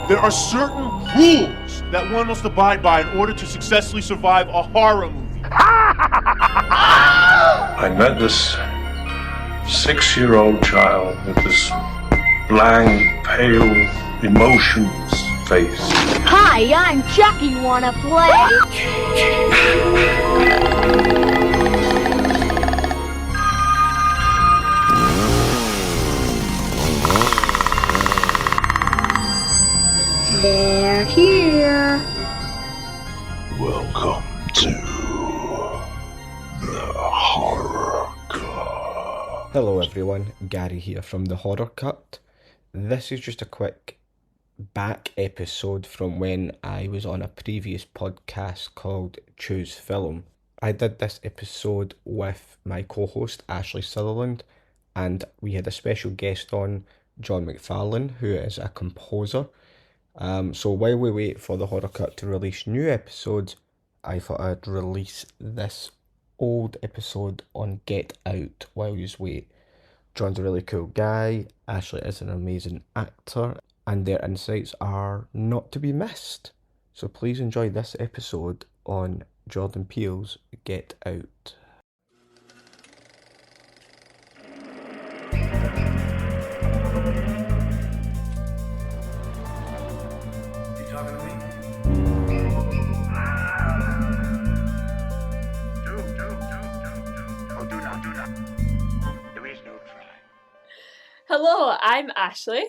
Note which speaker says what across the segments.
Speaker 1: There are certain rules that one must abide by in order to successfully survive a horror movie.
Speaker 2: I met this 6-year-old child with this blank, pale, emotionless face.
Speaker 3: Hi, I'm Chucky. Wanna play? They're here.
Speaker 2: Welcome to the Horror Cut.
Speaker 4: Hello everyone, Gary here from the Horror Cut. This is just a quick back episode from when I was on a previous podcast called Choose Film. I did this episode with my co-host Ashley Sutherland, and we had a special guest on, John McFarlane, who is a composer. So while we wait for the Horror Cut to release new episodes, I thought I'd release this old episode on Get Out while you wait. John's a really cool guy, Ashley is an amazing actor, and their insights are not to be missed. So please enjoy this episode on Jordan Peele's Get Out.
Speaker 5: Hello, I'm Ashley.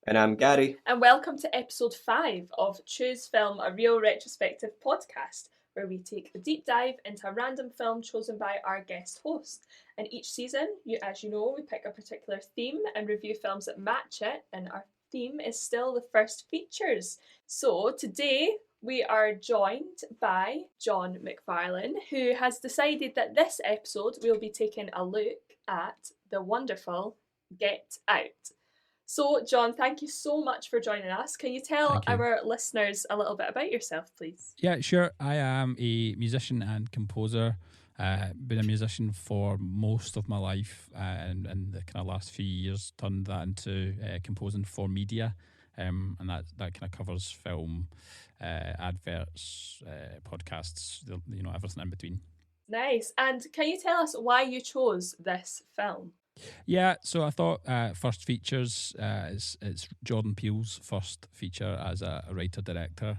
Speaker 4: And I'm Gary.
Speaker 5: And welcome to episode 5 of Choose Film, a real retrospective podcast, where we take a deep dive into a random film chosen by our guest host. And each season, as you know, we pick a particular theme and review films that match it, and our theme is still the first features. So today, we are joined by John McFarlane, who has decided that this episode we'll be taking a look at the wonderful Get Out. So, John, thank you so much for joining us. Can you tell our listeners a little bit about yourself, please?
Speaker 6: Yeah, sure. I am a musician and composer. Been a musician for most of my life, and in the kind of last few years turned that into composing for media, and that kind of covers film, adverts, podcasts, everything in between.
Speaker 5: Nice. And can you tell us why you chose this film?
Speaker 6: Yeah, so I thought First Features, it's Jordan Peele's first feature as a writer-director,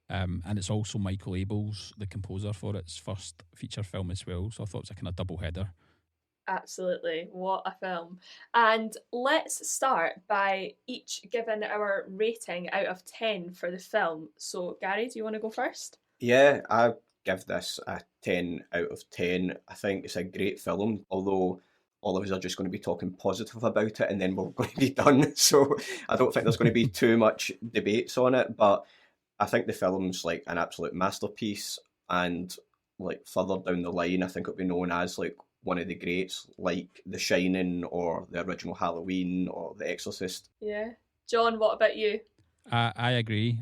Speaker 6: and it's also Michael Abels, the composer, for its first feature film as well, so I thought it was a kind of double header.
Speaker 5: Absolutely, what a film. And let's start by each giving our rating out of 10 for the film. So, Gary, do you want to go first?
Speaker 4: Yeah, I give this a 10 out of 10. I think it's a great film, although all of us are just going to be talking positive about it and then we're going to be done. So I don't think there's going to be too much debates on it, but I think the film's like an absolute masterpiece, and like further down the line, I think it'll be known as like one of the greats, like The Shining or the original Halloween or The Exorcist.
Speaker 5: Yeah. John, what about you?
Speaker 6: I agree.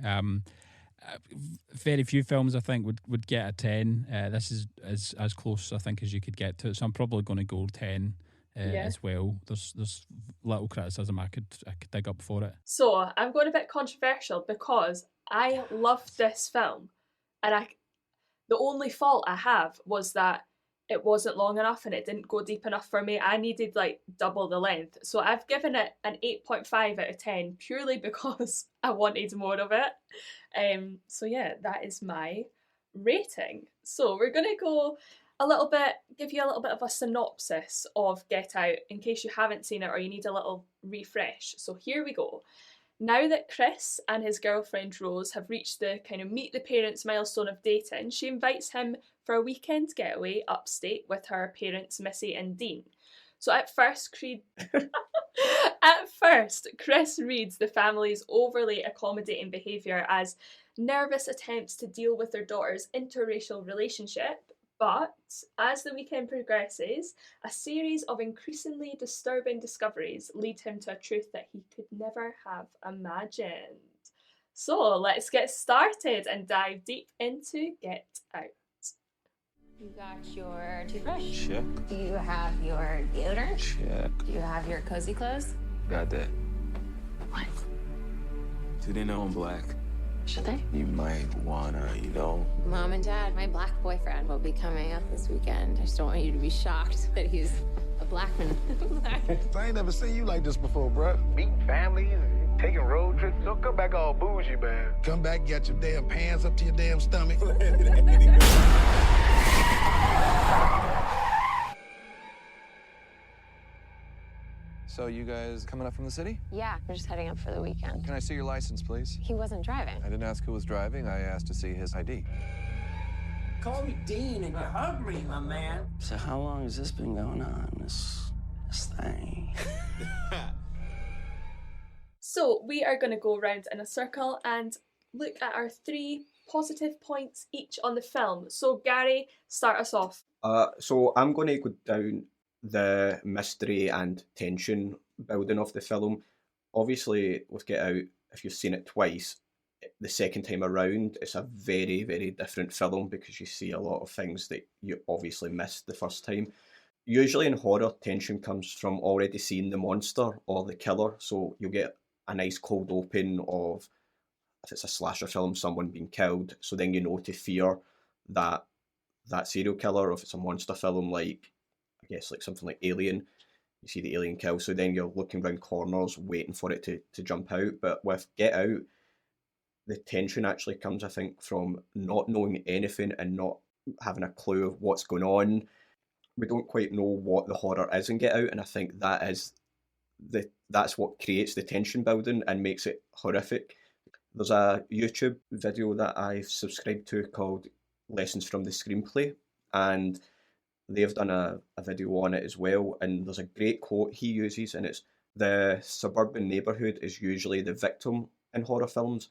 Speaker 6: Very few films I think would get a 10. This is as close I think as you could get to it, so I'm probably going to go 10 as well. There's little criticism I could dig up for it.
Speaker 5: So I'm going a bit controversial because I loved this film, and the only fault I have was that it wasn't long enough and it didn't go deep enough for me. I needed like double the length. So I've given it an 8.5 out of 10 purely because I wanted more of it. So yeah, that is my rating. So we're going to go give you a little bit of a synopsis of Get Out in case you haven't seen it or you need a little refresh. So here we go. Now that Chris and his girlfriend Rose have reached the kind of meet the parents milestone of dating, she invites him for a weekend getaway upstate with her parents Missy and Dean. So at first, Chris reads the family's overly accommodating behaviour as nervous attempts to deal with their daughter's interracial relationship. But as the weekend progresses, a series of increasingly disturbing discoveries lead him to a truth that he could never have imagined. So let's get started and dive deep into Get Out.
Speaker 7: You got your toothbrush?
Speaker 8: Check.
Speaker 7: Do you have your deodorant?
Speaker 8: Check.
Speaker 7: Do you have your cozy clothes?
Speaker 8: Got that.
Speaker 7: What?
Speaker 8: Do they know I'm black?
Speaker 7: Should they?
Speaker 8: You might wanna,
Speaker 7: Mom and Dad, my black boyfriend will be coming up this weekend. I just don't want you to be shocked that he's a black man.
Speaker 9: I ain't never seen you like this before, bruh. Meeting families, taking road trips. Don't come back all bougie, man. Come back, get your damn pants up to your damn stomach.
Speaker 10: So you guys coming up from the city?
Speaker 7: Yeah, we're just heading up for the weekend.
Speaker 10: Can I see your license, please?
Speaker 7: He wasn't driving.
Speaker 10: I didn't ask who was driving. I asked to see his ID.
Speaker 11: Call me Dean and you're hungry, my man.
Speaker 12: So how long has this been going on, this thing?
Speaker 5: So we are going to go round in a circle and look at our 3 positive points each on the film. So Gary, start us off.
Speaker 4: So I'm going to go down the mystery and tension building of the film. Obviously, with Get Out, if you've seen it twice, the second time around, it's a very, very different film because you see a lot of things that you obviously missed the first time. Usually in horror, tension comes from already seeing the monster or the killer, so you'll get a nice cold open of, if it's a slasher film, someone being killed, so then you know to fear that serial killer, or if it's a monster film like, I guess, like something like Alien, you see the alien kill, so then you're looking around corners waiting for it to jump out. But with Get Out, the tension actually comes, I think, from not knowing anything and not having a clue of what's going on. We don't quite know what the horror is in Get Out, and I think that's what creates the tension building and makes it horrific. There's a YouTube video that I've subscribed to called Lessons from the Screenplay, and they've done a video on it as well, and there's a great quote he uses, and it's, the suburban neighbourhood is usually the victim in horror films,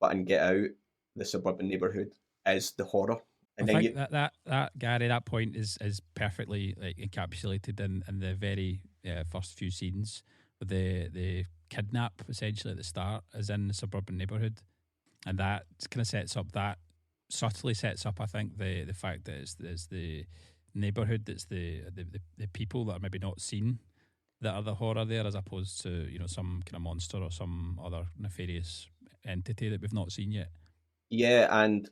Speaker 4: but in Get Out, the suburban neighbourhood is the horror. And
Speaker 6: I think that Gary, that point is perfectly like encapsulated in the very first few scenes, with the kidnap essentially at the start is in the suburban neighbourhood, and that kind of subtly sets up, I think, the fact that it's the neighbourhood that's the people that are maybe not seen that are the horror there, as opposed to some kind of monster or some other nefarious entity that we've not seen yet.
Speaker 4: Yeah, and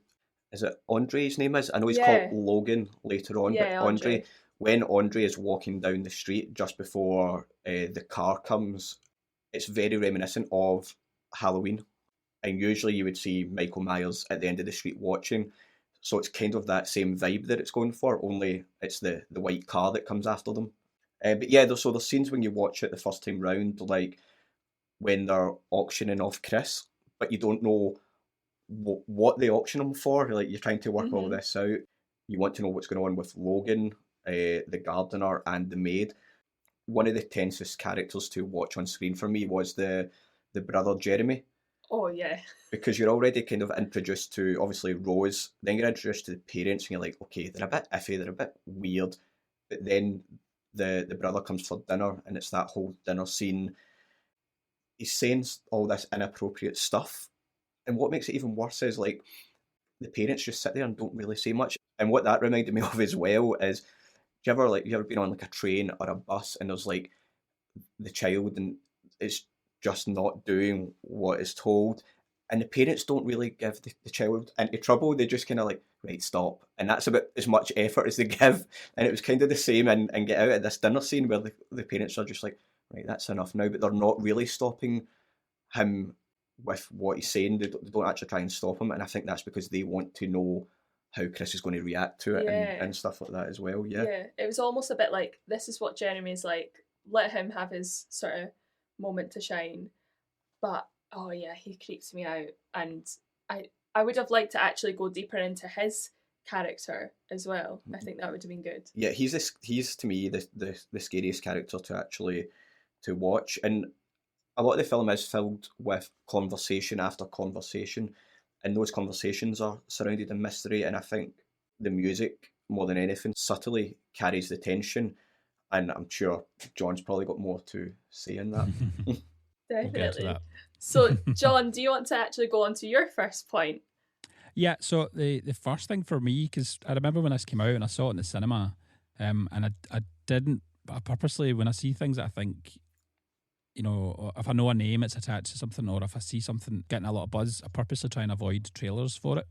Speaker 4: is it Andre's name is? I know he's called Logan later on,
Speaker 5: yeah,
Speaker 4: but Andre, when Andre is walking down the street just before the car comes, it's very reminiscent of Halloween. And usually you would see Michael Myers at the end of the street watching. So it's kind of that same vibe that it's going for, only it's the white car that comes after them. But yeah, there's scenes when you watch it the first time round, like when they're auctioning off Chris, but you don't know what they auction him for. Like, you're trying to work all this out. You want to know what's going on with Logan, the gardener, and the maid. One of the tensest characters to watch on screen for me was the brother Jeremy.
Speaker 5: Oh, yeah.
Speaker 4: Because you're already kind of introduced to, obviously, Rose, then you're introduced to the parents, and you're like, okay, they're a bit iffy, they're a bit weird, but then the brother comes for dinner, and it's that whole dinner scene. He's saying all this inappropriate stuff, and what makes it even worse is, like, the parents just sit there and don't really say much. And what that reminded me of as well is, you ever been on like a train or a bus, and there's like the child and it's just not doing what is told, and the parents don't really give the child into trouble. They just kind of like, right, stop. And that's about as much effort as they give. And it was kind of the same and Get Out at this dinner scene where the parents are just like, right, that's enough now, but they're not really stopping him with what he's saying. They don't actually try and stop him, and I think that's because they want to know how Chris is going to react to it and stuff like that as well. Yeah,
Speaker 5: it was almost a bit like, this is what Jeremy's like, let him have his sort of moment to shine, but oh yeah, he creeps me out. And I would have liked to actually go deeper into his character as well. I think that would have been good.
Speaker 4: Yeah, he's to me the scariest character to watch, and a lot of the film is filled with conversation after conversation, and those conversations are surrounded in mystery, and I think the music, more than anything, subtly carries the tension, and I'm sure John's probably got more to say in that.
Speaker 5: Definitely. We'll so, John, do you want to actually go on to your first point?
Speaker 6: Yeah, so the first thing for me, because I remember when this came out and I saw it in the cinema, and I purposely, when I see things that I think you know, or if I know a name it's attached to something, or if I see something getting a lot of buzz, I purposely try and avoid trailers for it.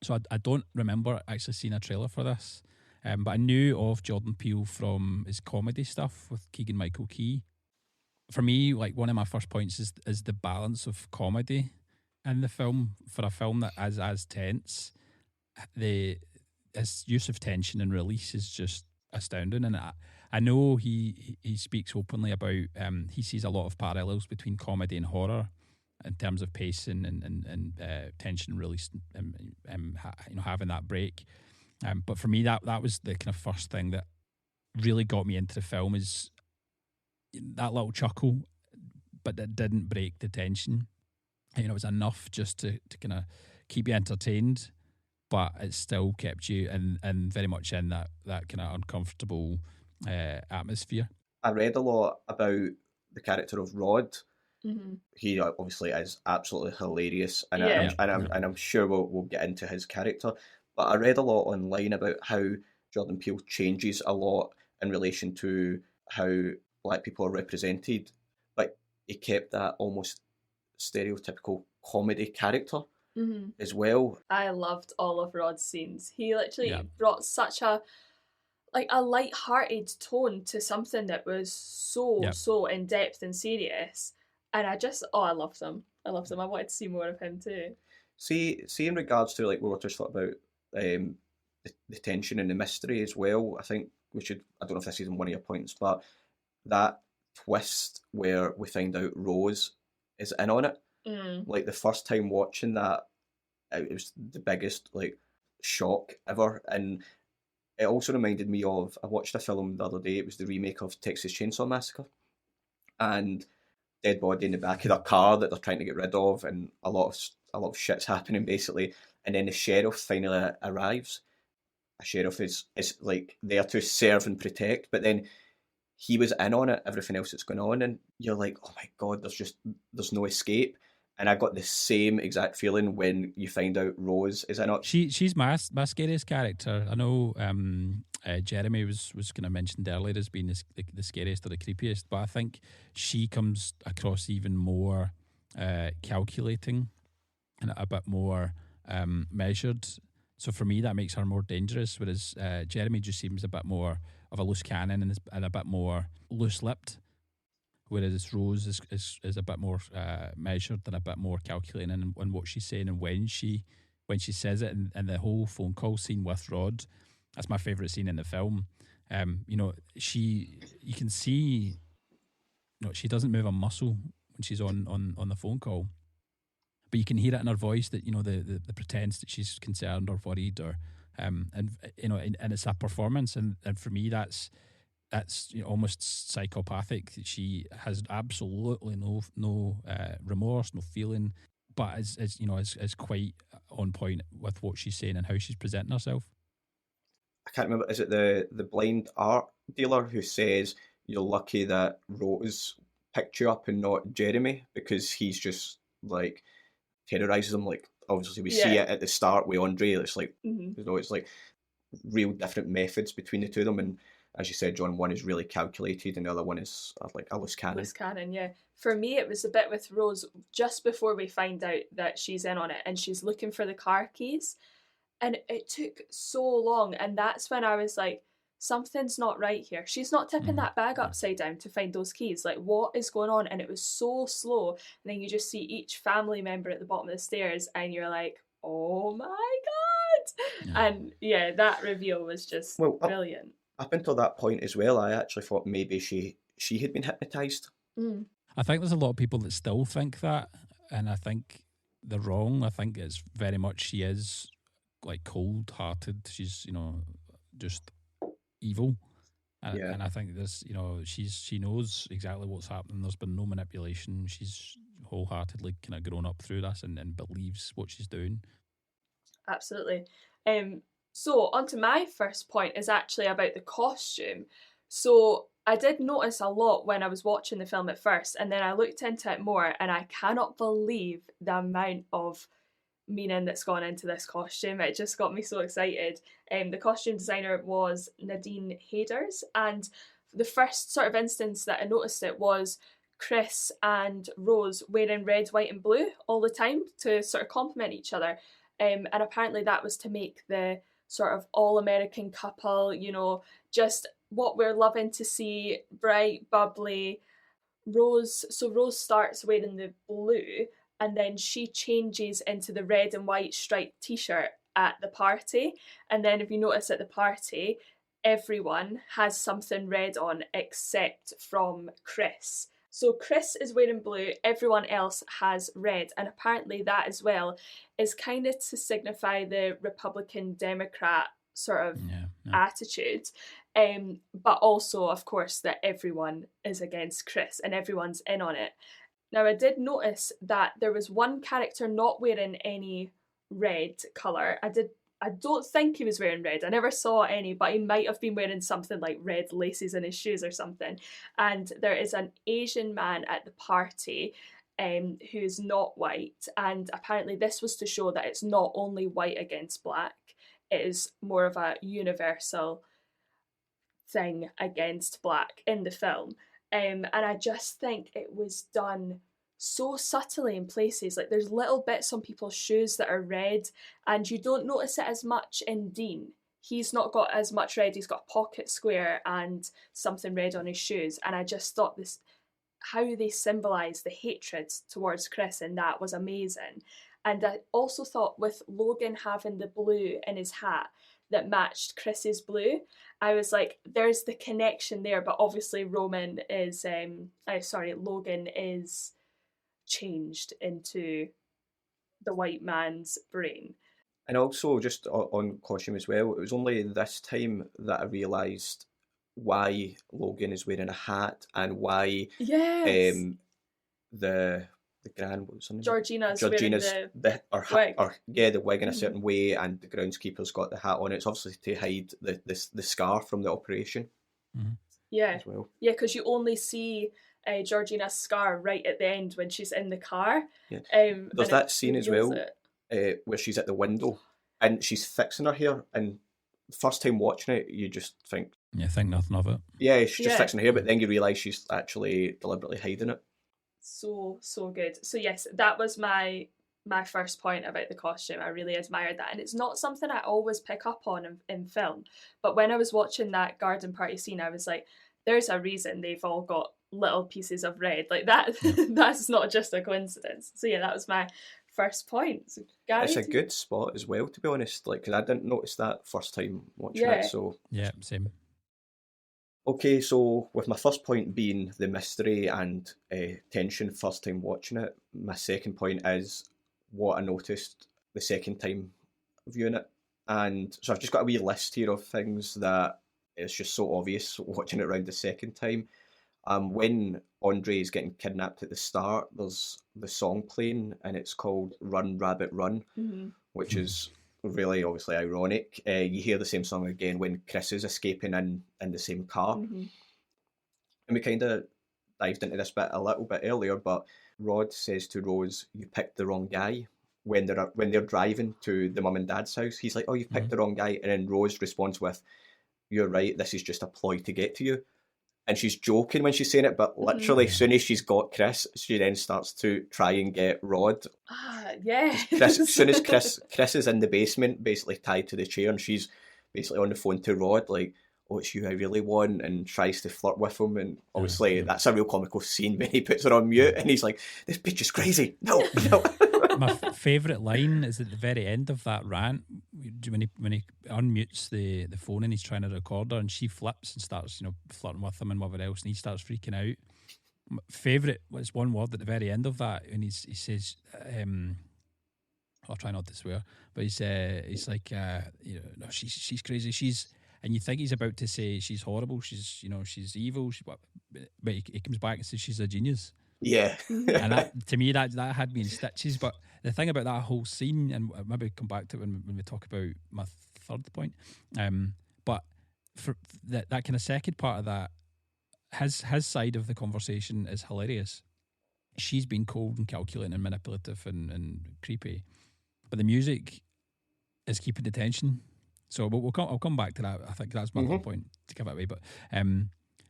Speaker 6: So I don't remember actually seeing a trailer for this, but I knew of Jordan Peele from his comedy stuff with Keegan-Michael Key. For me, like, one of my first points is the balance of comedy in the film. For a film that is as tense, his use of tension and release is just astounding. And I know he speaks openly about he sees a lot of parallels between comedy and horror in terms of pacing and tension release and you know, having that break. But for me, that was the kind of first thing that really got me into the film, is that little chuckle, but that didn't break the tension. You know, it was enough just to kind of keep you entertained, but it still kept you in very much in that kind of uncomfortable atmosphere.
Speaker 4: I read a lot about the character of Rod.
Speaker 5: Mm-hmm.
Speaker 4: He obviously is absolutely hilarious, and
Speaker 5: Yeah.
Speaker 4: I'm sure we'll get into his character. But I read a lot online about how Jordan Peele changes a lot in relation to how black people are represented, but he kept that almost stereotypical comedy character
Speaker 5: Mm-hmm.
Speaker 4: as well.
Speaker 5: I loved all of Rod's scenes. He literally
Speaker 6: Yeah.
Speaker 5: brought such a light-hearted tone to something that was so in depth and serious. And I loved him. I wanted to see more of him too.
Speaker 4: See in regards to, like, what we just thought about the tension and the mystery as well, I think we should, I don't know if this is one of your points, but that twist where we find out Rose is in on it. Like, the first time watching that, it was the biggest, like, shock ever. And it also reminded me of, I watched a film the other day, it was the remake of Texas Chainsaw Massacre, and dead body in the back of their car that they're trying to get rid of, and a lot of shit's happening basically, and then the sheriff finally arrives. A sheriff is like there to serve and protect, but then he was in on it, everything else that's going on, and you're like, oh my god, there's no escape. And I got the same exact feeling when you find out Rose is in it.
Speaker 6: She's my scariest character. I know Jeremy was kind of mentioned earlier as being the scariest or the creepiest, but I think she comes across even more calculating and a bit more measured. So for me, that makes her more dangerous, whereas Jeremy just seems a bit more of a loose cannon and a bit more loose-lipped, whereas Rose is a bit more measured and a bit more calculating in what she's saying and when she says it. And the whole phone call scene with Rod, that's my favourite scene in the film. You know, you can see, you know, she doesn't move a muscle when she's on the phone call, but you can hear it in her voice that, you know, the pretense that she's concerned or worried, or and you know, and it's a performance, and for me that's you know, almost psychopathic. She has absolutely no remorse, no feeling, but is you know, is quite on point with what she's saying and how she's presenting herself.
Speaker 4: I can't remember, is it the blind art dealer who says you're lucky that Rose picked you up and not Jeremy, because he's just like terrorizes them. Like, obviously we see it at the start with Andre, it's like, you know, it's like real different methods between the two of them, and as you said, John, one is really calculated and the other one is like a loose cannon.
Speaker 5: Loose cannon, yeah. For me, it was a bit with Rose just before we find out that she's in on it and she's looking for the car keys. And it took so long. And that's when I was like, something's not right here. She's not tipping that bag upside down to find those keys. Like, what is going on? And it was so slow. And then you just see each family member at the bottom of the stairs and you're like, oh my God. Yeah. And yeah, that reveal was just brilliant.
Speaker 4: Up until that point as well, I actually thought maybe she had been hypnotised.
Speaker 6: I think there's a lot of people that still think that, and I think they're wrong. I think it's very much she is like cold-hearted. She's, you know, just evil. And I think this, you know, she knows exactly what's happening. There's been no manipulation. She's wholeheartedly kind of grown up through this and believes what she's doing.
Speaker 5: Absolutely. So on to my first point is actually about the costume. So I did notice a lot when I was watching the film at first, and then I looked into it more, and I cannot believe the amount of meaning that's gone into this costume. It just got me so excited. The costume designer was Nadine Haders, and the first sort of instance that I noticed it was Chris and Rose wearing red, white and blue all the time to sort of complement each other. And apparently that was to make the sort of all-American couple, you know, just what we're loving to see, bright, bubbly. Rose starts wearing the blue and then she changes into the red and white striped t-shirt at the party. And then if you notice at the party, everyone has something red on except from Chris. So Chris is wearing blue, everyone else has red, and apparently that as well is kind of to signify the Republican Democrat sort of attitude, but also of course that everyone is against Chris and everyone's in on it. Now I did notice that there was one character not wearing any red colour. I don't think he was wearing red. I never saw any, but he might have been wearing something like red laces in his shoes or something. And there is an Asian man at the party who's not white. And apparently this was to show that it's not only white against black. It is more of a universal thing against black in the film. And I just think it was done so subtly in places. Like there's little bits on people's shoes that are red and you don't notice it as much in Dean. He's not got as much red. He's got a pocket square and something red on his shoes. And I just thought this, how they symbolise the hatred towards Chris, and that was amazing. And I also thought with Logan having the blue in his hat that matched Chris's blue, I was like, there's the connection there. But obviously Logan is changed into the white man's brain.
Speaker 4: And also, just on costume as well, it was only this time that I realised why Logan is wearing a hat and why the grand, what was her name?
Speaker 5: Georgina's wearing the
Speaker 4: wig. The wig in a certain way, and the groundskeeper's got the hat on. It's obviously to hide the scar from the operation.
Speaker 6: Mm-hmm.
Speaker 5: Yeah,
Speaker 4: as well.
Speaker 5: Yeah, because you only see Georgina's scar right at the end when she's in the car.
Speaker 4: Yeah. There's that scene as well where she's at the window and she's fixing her hair, and first time watching it you just think
Speaker 6: think nothing of it.
Speaker 4: Yeah, she's just fixing her hair, but then you realise she's actually deliberately hiding it.
Speaker 5: So good. So yes, that was my first point about the costume. I really admired that, and it's not something I always pick up on in film, but when I was watching that garden party scene I was like, there's a reason they've all got little pieces of red like that. That's not just a coincidence. So yeah, that was my first point. So, Gary,
Speaker 4: it's a good spot as well, to be honest, like, because I didn't notice that first time watching it. So
Speaker 6: yeah, same.
Speaker 4: Okay, so with my first point being the mystery and tension first time watching it, my second point is what I noticed the second time viewing it. And so I've just got a wee list here of things that it's just so obvious watching it around the second time. When Andre is getting kidnapped at the start, there's the song playing and it's called Run Rabbit Run, which is really obviously ironic. You hear the same song again when Chris is escaping in the same car. And we kind of dived into this bit a little bit earlier, but Rod says to Rose, "You picked the wrong guy." When they're driving to the mum and dad's house, he's like, "Oh, you've picked the wrong guy," and then Rose responds with, "You're right, this is just a ploy to get to you." And she's joking when she's saying it, but literally, as soon as she's got Chris, she then starts to try and get Rod. As soon as Chris is in the basement, basically tied to the chair, and she's basically on the phone to Rod, like, "Oh, it's you I really want," and tries to flirt with him. And obviously, that's a real comical scene when he puts her on mute, and he's like, "This bitch is crazy. No."
Speaker 6: My favourite line is at the very end of that rant when he unmutes the phone and he's trying to record her, and she flips and starts flirting with him and whatever else, and he starts freaking out. My favourite was one word at the very end of that, and he says, I'll try not to swear, but he's like, no, she's crazy, and you think he's about to say she's horrible, she's evil, but he comes back and says she's a genius.
Speaker 4: Yeah.
Speaker 6: And that, to me, that had me in stitches. But the thing about that whole scene, and maybe come back to it when we talk about my third point, but for that kind of second part of that, his side of the conversation is hilarious. She's been cold and calculating and manipulative and creepy, but the music is keeping the tension. So I'll come back to that. I think that's my third point to give it away.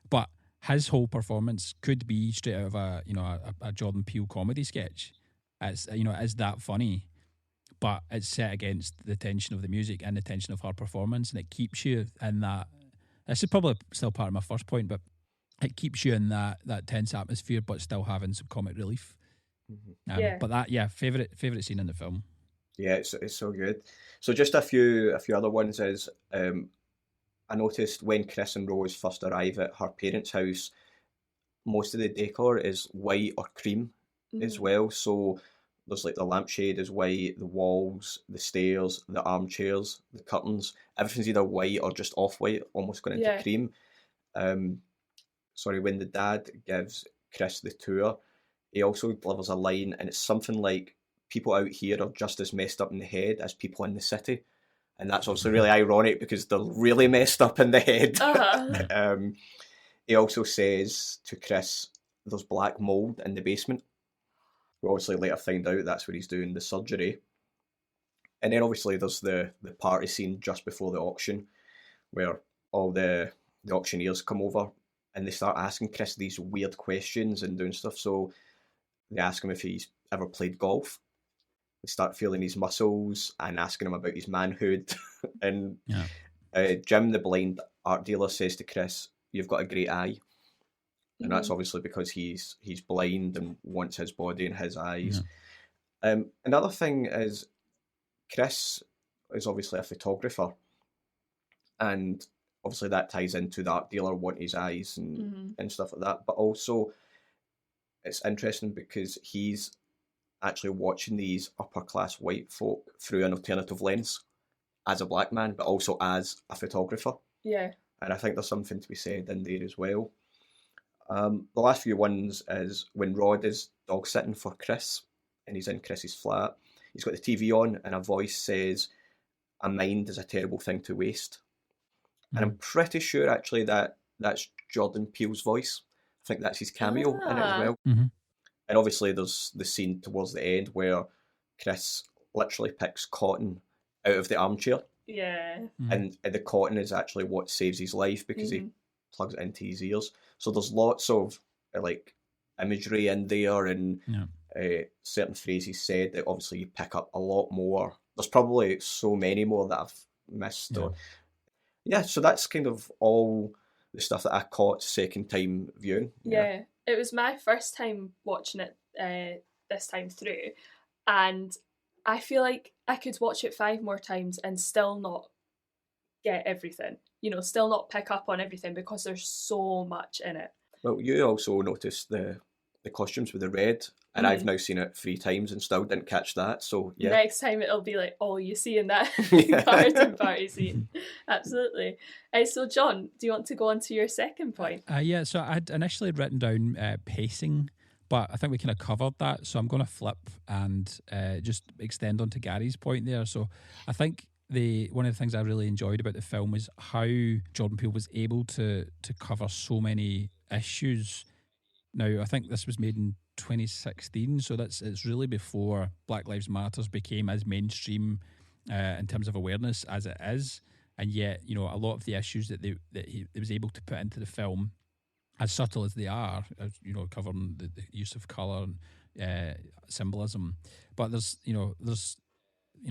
Speaker 6: But his whole performance could be straight out of a Jordan Peele comedy sketch. It's it is that funny, but it's set against the tension of the music and the tension of her performance, and it keeps you in that. This is probably still part of my first point, but it keeps you in that tense atmosphere, but still having some comic relief. But that, favorite scene in the film.
Speaker 4: Yeah, it's so good. So just a few other ones is I noticed when Chris and Rose first arrive at her parents' house, most of the decor is white or cream as well. So there's like the lampshade is white, the walls, the stairs, the armchairs, the curtains, everything's either white or just off-white, almost going into cream. When the dad gives Chris the tour, he also delivers a line, and it's something like, people out here are just as messed up in the head as people in the city. And that's also really ironic because they're really messed up in the head. He also says to Chris, there's black mould in the basement. We obviously later find out that's where he's doing the surgery. And then obviously there's the party scene just before the auction, where all the auctioneers come over and they start asking Chris these weird questions and doing stuff. So they ask him if he's ever played golf. They start feeling his muscles and asking him about his manhood. And Jim, the blind art dealer, says to Chris, "You've got a great eye." And that's obviously because he's blind and wants his body and his eyes. Another thing is, Chris is obviously a photographer, and obviously that ties into the art dealer wanting his eyes and stuff like that. But also, it's interesting because he's actually watching these upper class white folk through an alternative lens as a black man, but also as a photographer.
Speaker 5: Yeah.
Speaker 4: And I think there's something to be said in there as well. The last few ones is when Rod is dog sitting for Chris and he's in Chris's flat. He's got the TV on and a voice says, "A mind is a terrible thing to waste." And I'm pretty sure actually that's Jordan Peele's voice. I think that's his cameo in it as well. And obviously there's the scene towards the end where Chris literally picks cotton out of the armchair.
Speaker 5: Yeah.
Speaker 4: And the cotton is actually what saves his life because he plugs it into his ears. So there's lots of like imagery in there and certain phrases said that obviously you pick up a lot more. There's probably so many more that I've missed. So that's kind of all the stuff that I caught second time viewing.
Speaker 5: Yeah. It was my first time watching it this time through, and I feel like I could watch it 5 more times and still not get everything, still not pick up on everything because there's so much in it.
Speaker 4: Well, you also noticed the costumes with the red, and I've now seen it 3 times and still didn't catch that, so yeah.
Speaker 5: Next time it'll be like, all you see in that garden party scene. Absolutely. So John, do you want to go on to your second point?
Speaker 6: So I'd initially written down pacing, but I think we kind of covered that, so I'm going to flip and just extend on to Gary's point there. So I think one of the things I really enjoyed about the film is how Jordan Peele was able to cover so many issues. Now, I think this was made in 2016, so it's really before Black Lives Matters became as mainstream in terms of awareness as it is, and yet a lot of the issues that he was able to put into the film, as subtle as they are, covering the use of colour and symbolism, but there's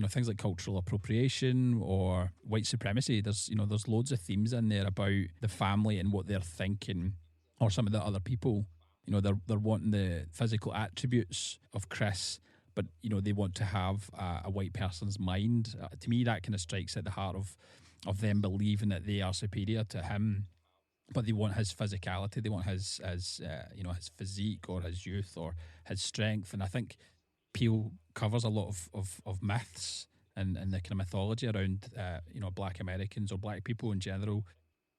Speaker 6: things like cultural appropriation or white supremacy. There's loads of themes in there about the family and what they're thinking, or some of the other people. They're wanting the physical attributes of Chris, but they want to have a white person's mind. To me, that kind of strikes at the heart of them believing that they are superior to him, but they want his physicality. They want his physique or his youth or his strength. And I think Peele covers a lot of myths and the kind of mythology around Black Americans or Black people in general,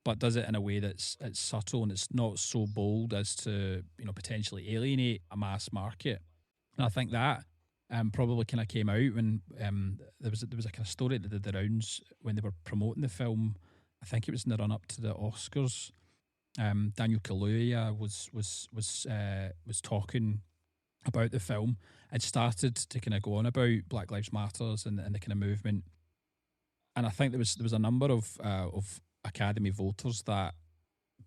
Speaker 6: but does it in a way it's subtle and it's not so bold as to potentially alienate a mass market. And I think that probably kind of came out when there was a kind of story that did the rounds when they were promoting the film. I think it was in the run up to the Oscars. Daniel Kaluuya was talking about the film and started to kind of go on about Black Lives Matters and the kind of movement. And I think there was a number of Academy voters that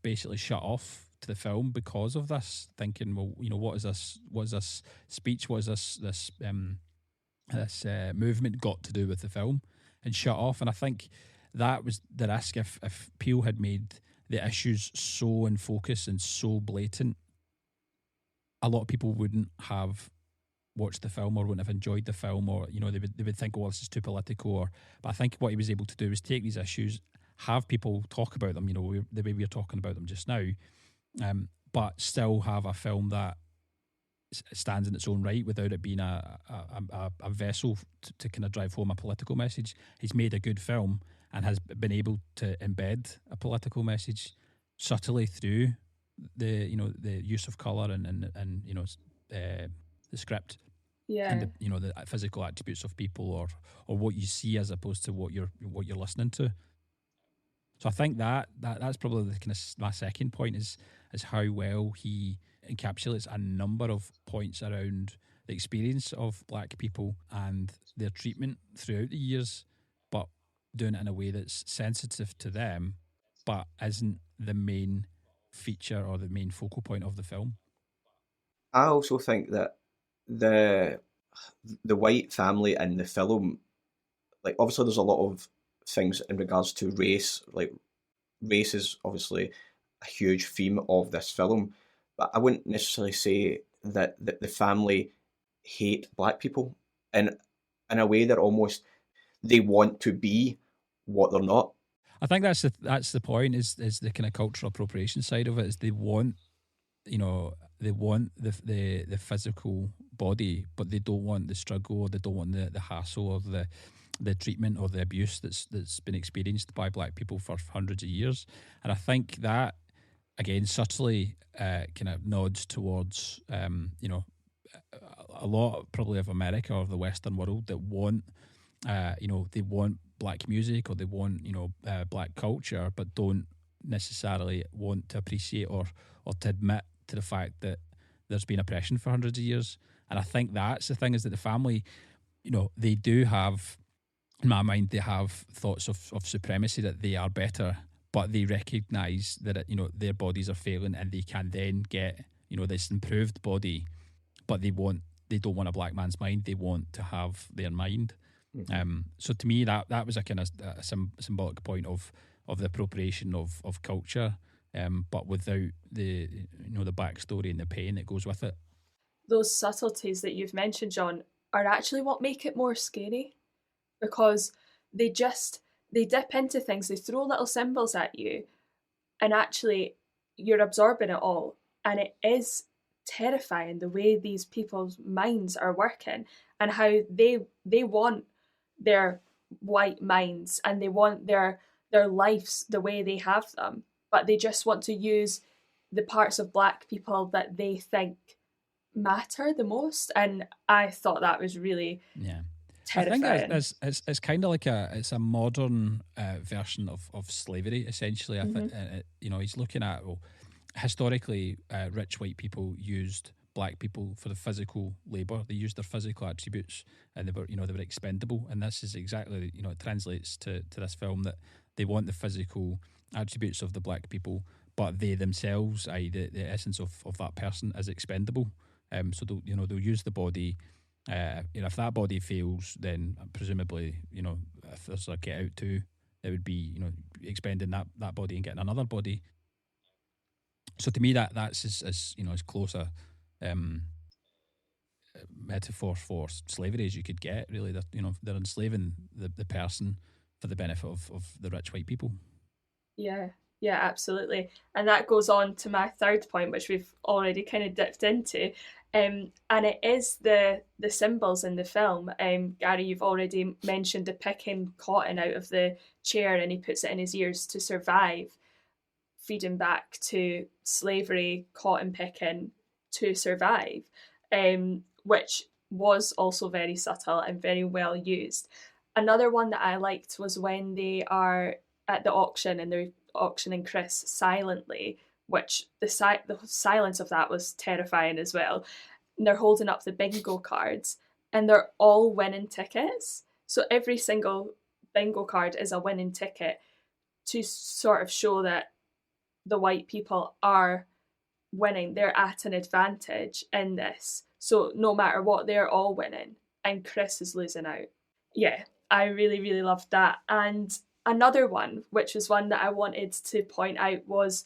Speaker 6: basically shut off to the film because of this, thinking, well, what is this? What is this speech? What is this movement got to do with the film? And shut off. And I think that was the risk. If Peele had made the issues so in focus and so blatant, a lot of people wouldn't have watched the film or wouldn't have enjoyed the film, or they would think, oh, this is too political. But I think what he was able to do was take these issues, have people talk about them, the way we're talking about them just now, but still have a film that stands in its own right without it being a vessel to kind of drive home a political message. He's made a good film and has been able to embed a political message subtly through the use of colour and the script, and the physical attributes of people, or what you see as opposed to what you're listening to. So I think that's probably the kind of my second point is how well he encapsulates a number of points around the experience of black people and their treatment throughout the years, but doing it in a way that's sensitive to them, but isn't the main feature or the main focal point of the film.
Speaker 4: I also think that the white family in the film, like, obviously there's a lot of things in regards to race. Like, race is obviously a huge theme of this film, but I wouldn't necessarily say that the family hate black people. And in a way, they want to be what they're not.
Speaker 6: I think that's the point, is the kind of cultural appropriation side of it, is they want the physical body, but they don't want the struggle, or they don't want the hassle, or the treatment or the abuse that's been experienced by black people for hundreds of years. And I think that, again, subtly kind of nods towards a lot probably of America or the Western world that want they want black music, or they want black culture, but don't necessarily want to appreciate or to admit to the fact that there's been oppression for hundreds of years. And I think that's the thing, is that the family, they do have, in my mind, they have thoughts of supremacy, that they are better, but they recognise that their bodies are failing, and they can then get this improved body, but they don't want a black man's mind. They want to have their mind. Mm-hmm. So to me, that was a kind of symbolic point of the appropriation of culture, but without the the backstory and the pain that goes with it.
Speaker 5: Those subtleties that you've mentioned, John, are actually what make it more scary, because they dip into things, they throw little symbols at you, and actually you're absorbing it all, and it is terrifying the way these people's minds are working, and how they want their white minds, and they want their lives the way they have them, but they just want to use the parts of black people that they think matter the most. And I thought that was really terrifying.
Speaker 6: I think it's kind of like it's a modern version of slavery, essentially. I think he's looking at, well, historically, rich white people used black people for the physical labour. They used their physical attributes, and they were expendable. And this is exactly, it translates to this film, that they want the physical attributes of the black people, but they themselves, i.e. the essence of that person, is expendable. So they'll use the body. If that body fails, then presumably, if there's a get out to, it would be, expending that body and getting another body. So to me, that's as close a metaphor for slavery as you could get. Really, they're enslaving the person for the benefit of the rich white people.
Speaker 5: Yeah, absolutely. And that goes on to my third point, which we've already kind of dipped into. And it is the symbols in the film. Gary, you've already mentioned the picking cotton out of the chair, and he puts it in his ears to survive, feeding back to slavery, cotton picking to survive, which was also very subtle and very well used. Another one that I liked was when they are at the auction and they're auctioning Chris silently, which the silence of that was terrifying as well. And they're holding up the bingo cards, and they're all winning tickets. So every single bingo card is a winning ticket, to sort of show that the white people are winning. They're at an advantage in this. So no matter what, they're all winning. And Chris is losing out. Yeah, I really, really loved that. And another one, which was one that I wanted to point out, was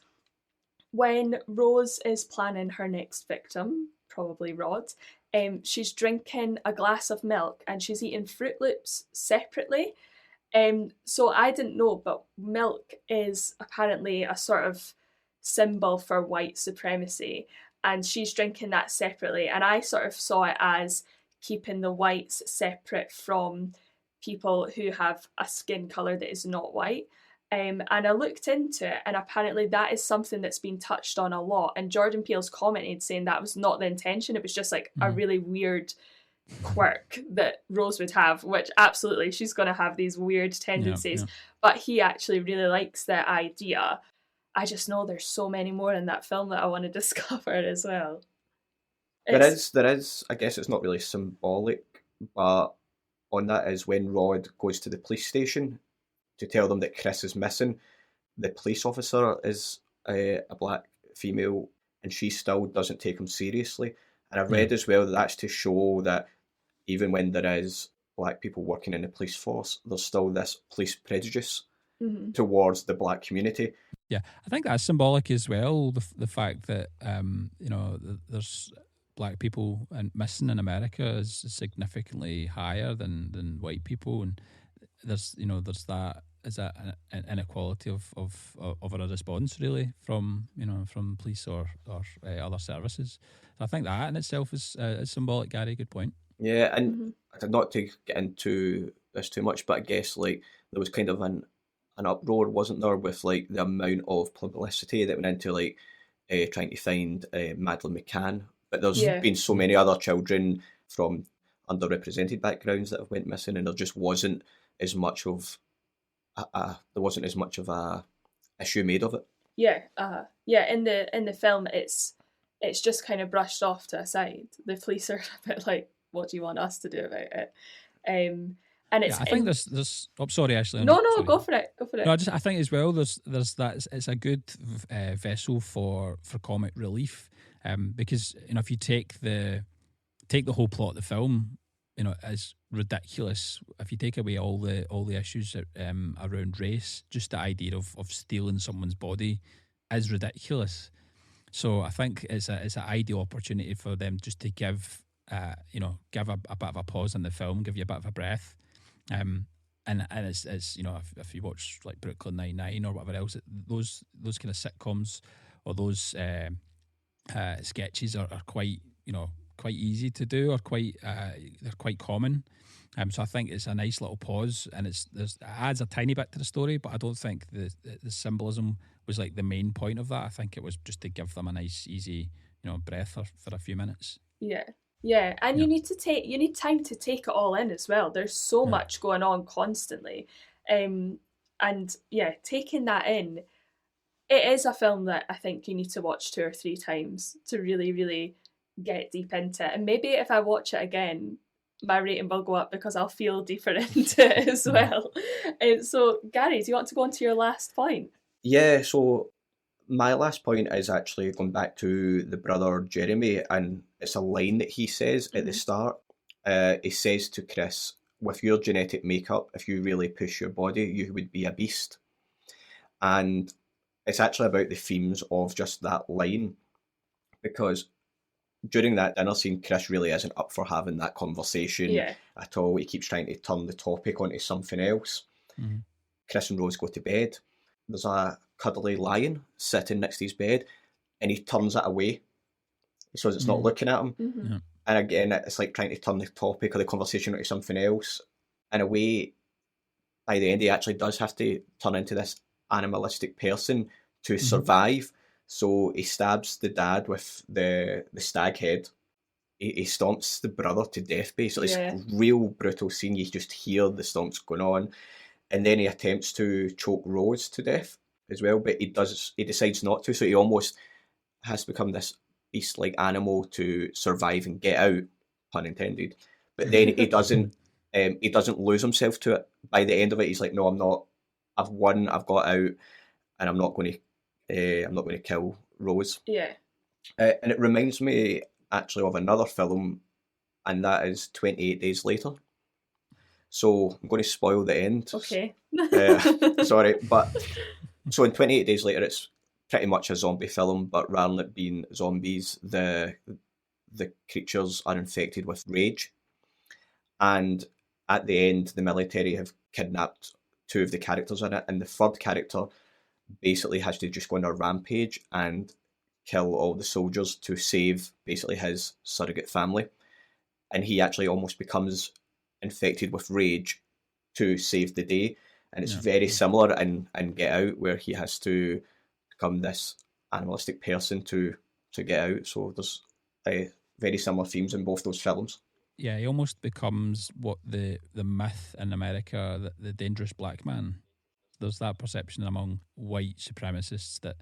Speaker 5: when Rose is planning her next victim, probably Rod, she's drinking a glass of milk and she's eating Fruit Loops separately. So I didn't know, but milk is apparently a sort of symbol for white supremacy, and she's drinking that separately. And I sort of saw it as keeping the whites separate from people who have a skin colour that is not white. And I looked into it, and apparently that is something that's been touched on a lot. And Jordan Peele's commented saying that was not the intention. It was just like a really weird quirk that Rose would have, which absolutely she's going to have these weird tendencies.
Speaker 6: Yeah.
Speaker 5: But he actually really likes the idea. I just know there's so many more in that film that I want to discover as well.
Speaker 4: There is. I guess it's not really symbolic, but on that is when Rod goes to the police station to tell them that Chris is missing. The police officer is a black female, and she still doesn't take him seriously. And I've read as well that that's to show that even when there is black people working in the police force, there's still this police prejudice towards the black community.
Speaker 6: Yeah, I think that's symbolic as well. The fact that there's black people and missing in America is significantly higher than white people, and there's that is an inequality of a response really from police or other services. So I think that in itself is symbolic. Gary, good point.
Speaker 4: Yeah, and not to get into this too much, but I guess like there was kind of an uproar, wasn't there, with like the amount of publicity that went into like trying to find Madeleine McCann. But there's been so many other children from underrepresented backgrounds that have went missing, and there just wasn't as much of a issue made of it.
Speaker 5: Yeah. In the film, it's just kind of brushed off to a side. The police are a bit like, "What do you want us to do about it?" And it's.
Speaker 6: I think there's. Oh, sorry, Ashley.
Speaker 5: No, go for it.
Speaker 6: No, I think as well. There's that. It's a good vessel for comic relief. Because if you take the whole plot of the film, as ridiculous. If you take away all the issues around race, just the idea of stealing someone's body is ridiculous. So I think it's an ideal opportunity for them just to give a bit of a pause in the film, give you a bit of a breath. And it's if you watch like Brooklyn Nine-Nine or whatever else, those kind of sitcoms or those sketches are quite easy to do, or they're quite common. So I think it's a nice little pause, and it adds a tiny bit to the story, but I don't think the symbolism was like the main point of that. I think it was just to give them a nice easy breath for a few minutes.
Speaker 5: Yeah, and you need time to take it all in as well. There's so much going on constantly, and taking that in. It is a film that I think you need to watch 2 or 3 times to really, really get deep into it. And maybe if I watch it again, my rating will go up because I'll feel deeper into it as well. So, Gary, do you want to go on to your last point?
Speaker 4: Yeah, so my last point is actually going back to the brother Jeremy, and it's a line that he says at the start. He says to Chris, "With your genetic makeup, if you really push your body, you would be a beast." And it's actually about the themes of just that line, because during that dinner scene, Chris really isn't up for having that conversation at all. He keeps trying to turn the topic onto something else. Mm-hmm. Chris and Rose go to bed. There's a cuddly lion sitting next to his bed, and he turns it away so it's not looking at him. Mm-hmm. Yeah. And again, it's like trying to turn the topic or the conversation onto something else. In a way, by the end, he actually does have to turn into this animalistic person to survive. So he stabs the dad with the stag head. He stomps the brother to death, basically. It's a real brutal scene. You just hear the stomps going on. And then he attempts to choke Rose to death as well, but he decides not to. So he almost has become this beast-like animal to survive and get out, pun intended. But then he doesn't lose himself to it. By the end of it, he's like, "No, I'm not. I've won. I've got out, and I'm not going to kill Rose."
Speaker 5: Yeah.
Speaker 4: And it reminds me actually of another film, and that is 28 Days Later. So I'm going to spoil the end.
Speaker 5: Okay.
Speaker 4: Sorry, but so in 28 Days Later, it's pretty much a zombie film, but rather than it being zombies, the creatures are infected with rage. And at the end, the military have kidnapped two of the characters in it, and the third character basically has to just go on a rampage and kill all the soldiers to save basically his surrogate family. And he actually almost becomes infected with rage to save the day. And it's very similar in Get Out, where he has to become this animalistic person to get out. So there's very similar themes in both those films.
Speaker 6: Yeah, he almost becomes what the myth in America, the dangerous black man. There's that perception among white supremacists that,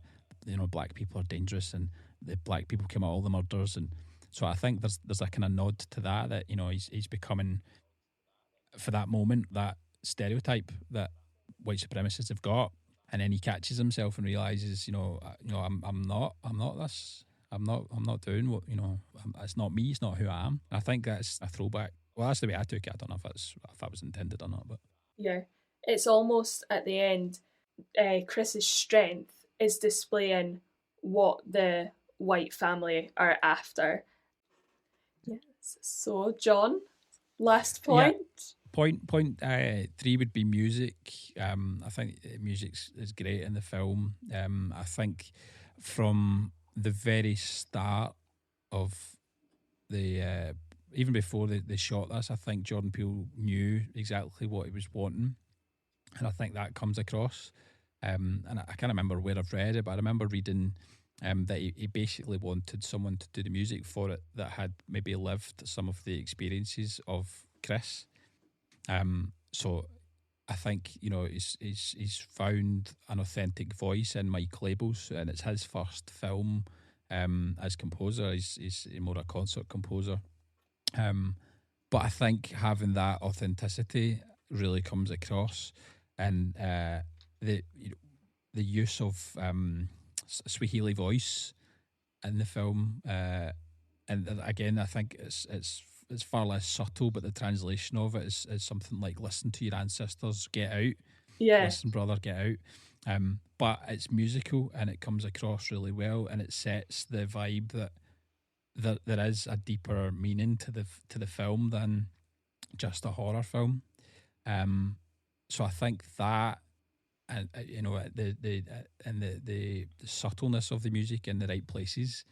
Speaker 6: you know, black people are dangerous and the black people commit all the murders. And so I think there's a kind of nod to that, you know, he's becoming, for that moment, that stereotype that white supremacists have got. And then he catches himself and realizes, I'm not this. I'm not doing what, it's not me, it's not who I am. I think that's a throwback. Well, that's the way I took it. I don't know if that was intended or not, but
Speaker 5: yeah, it's almost at the end, Chris's strength is displaying what the white family are after. Yes. So, John, last point.
Speaker 6: Yeah. Point 3 would be music. I think music is great in the film. I think from the very start of the even before they shot this, I think Jordan Peele knew exactly what he was wanting, and I think that comes across. And I can't remember where I've read it, but I remember reading that he basically wanted someone to do the music for it that had maybe lived some of the experiences of Chris. So I think, he's found an authentic voice in Mike Labels, and it's his first film as composer. He's more a concert composer. But I think having that authenticity really comes across, and the use of Swahili voice in the film, and again, I think it's far less subtle, but the translation of it is something like "Listen to your ancestors, get out."
Speaker 5: Yeah.
Speaker 6: Listen, brother, get out. But it's musical and it comes across really well, and it sets the vibe that there is a deeper meaning to the film than just a horror film. So I think that, and the subtleness of the music in the right places,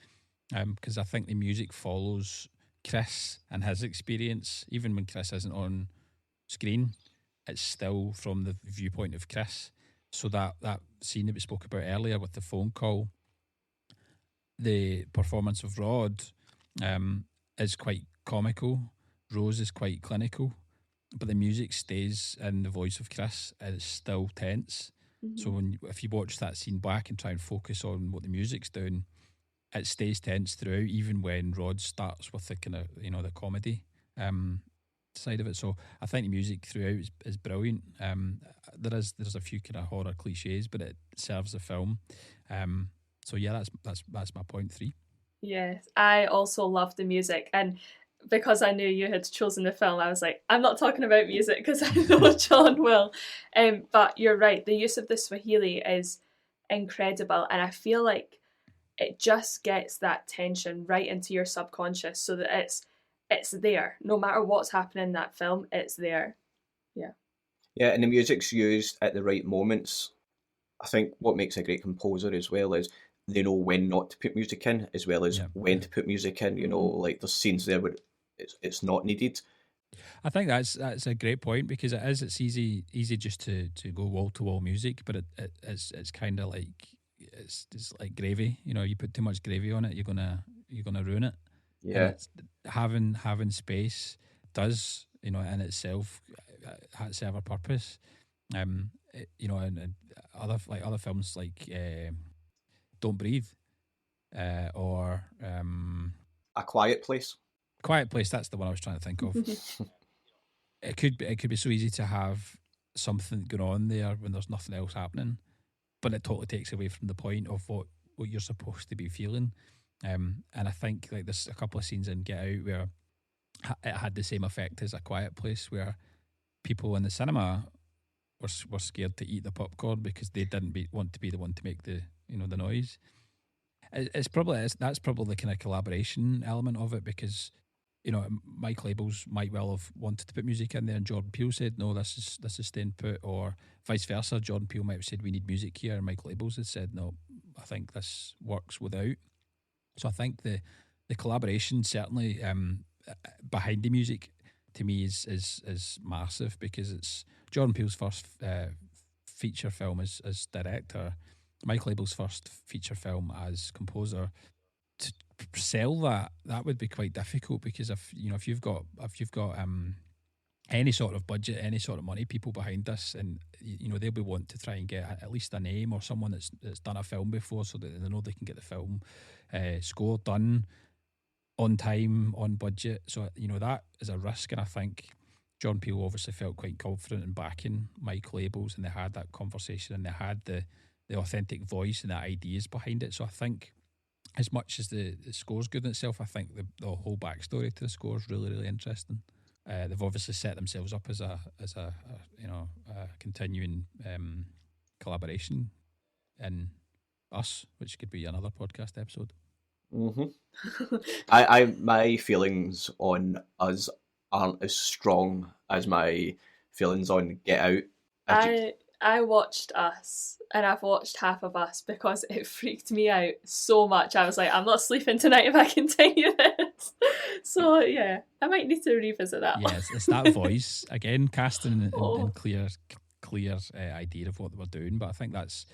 Speaker 6: because I think the music follows Chris and his experience. Even when Chris isn't on screen, it's still from the viewpoint of Chris. So that scene that we spoke about earlier with the phone call, the performance of Rod is quite comical, Rose is quite clinical, but the music stays in the voice of Chris and it's still tense. Mm-hmm. So if you watch that scene back and try and focus on what the music's doing, it stays tense throughout, even when Rod starts with the kind of, the comedy side of it. So I think the music throughout is brilliant. There's a few kind of horror cliches, but it serves the film. So yeah, that's my point 3.
Speaker 5: Yes, I also love the music, and because I knew you had chosen the film, I was like, I'm not talking about music because I know John will. But you're right, the use of the Swahili is incredible, and I feel like it just gets that tension right into your subconscious, so that it's there. No matter what's happening in that film, it's there. Yeah.
Speaker 4: Yeah, and the music's used at the right moments. I think what makes a great composer as well is they know when not to put music in, as well as when to put music in. Like there's scenes there where it's not needed.
Speaker 6: I think that's a great point, because it's easy just to go wall to wall music, but it's kind of like it's like gravy. You put too much gravy on it, you're gonna ruin it.
Speaker 4: Yeah,
Speaker 6: and having space does, in itself serve a purpose. And other films like Don't Breathe, or
Speaker 4: A Quiet Place.
Speaker 6: Quiet Place, that's the one I was trying to think of. It could be so easy to have something going on there when there's nothing else happening, but it totally takes away from the point of what you're supposed to be feeling. And I think like there's a couple of scenes in Get Out where it had the same effect as A Quiet Place, where people in the cinema were scared to eat the popcorn because they didn't want to be the one to make the the noise. That's probably the kind of collaboration element of it, because Mike Labels might well have wanted to put music in there, and Jordan Peele said no, this is staying put, or vice versa. Jordan Peele might have said we need music here, and Mike Labels had said no, I think this works without. So I think the collaboration certainly behind the music to me is massive, because it's Jordan Peele's first feature film as director, Mike Label's first feature film as composer. To sell that would be quite difficult, because if you've got any sort of budget, any sort of money, people behind this, and they'll be wanting to try and get at least a name or someone that's done a film before, so that they know they can get the film score done on time, on budget. So that is a risk, and I think John Peel obviously felt quite confident in backing Mike Labels, and they had that conversation, and they had the authentic voice and the ideas behind it. So I think, as much as the score's good in itself, I think the whole backstory to the score is really, really interesting. They've obviously set themselves up as a continuing collaboration in Us, which could be another podcast episode.
Speaker 13: I my feelings on Us aren't as strong as my feelings on Get Out.
Speaker 5: I watched Us, and I've watched half of Us because it freaked me out so much. I was like, I'm not sleeping tonight if I continue this. So yeah, I might need to revisit that one.
Speaker 6: Yes, it's that voice again, casting in clear idea of what they were doing. But I think that's